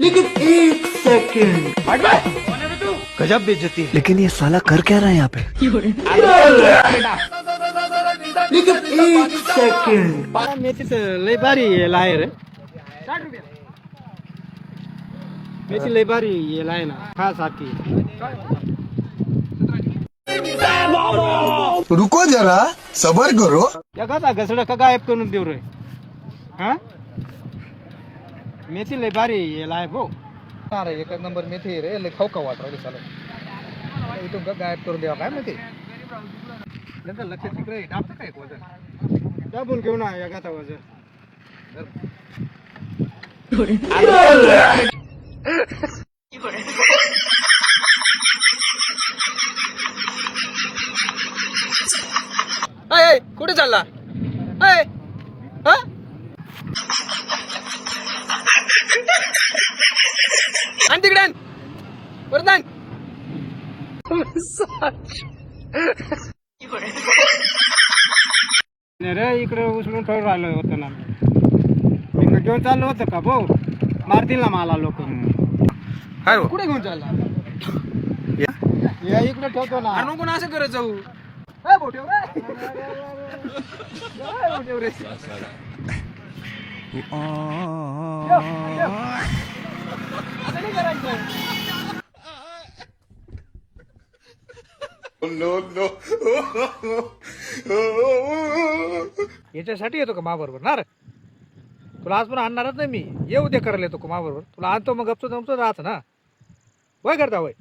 लेकिन एक सेकंड, गजब बेइज्जती है। लेकिन ये साला कर क्या रहा है यहाँ पे? लेकिन एक सेकंड, मेथी लय भारी लाय रे, मेथी लय भारी लाय ना, खा सारखी. रुको जरा सबर करो. या कसा घसडं का गायब करून देऊ रे. हा मेथी लय भारी लाय भाऊ. अरे एक नंबर मेथी रे लय खाऊ का वाट राहिली चालू इथून का गायब करून द्यावा काय माहिती नंतर लक्ष तिकडे दाबतं काय वजन दाबून घेऊ ना या गाता वजन. कुठे चालला अय हा आणि तिकडे आण. परत आण. नाही रे इकडे उचलून ठेवून राहिलं होतं ना, मी घेऊन चाललो होतं का भाऊ, मारतील ना मला लोक. कुठे घेऊन चालला या इकडे ठेवतो ना. नको ना असं करत जाऊ याच्यासाठी येतो का मा बरोबर ना रे, तुला आज पण आणणारच नाही मी. ये उद्या करायला येतो का मा बरोबर, तुला आणतो मग गपचो जमतो राहत ना. वय करता वय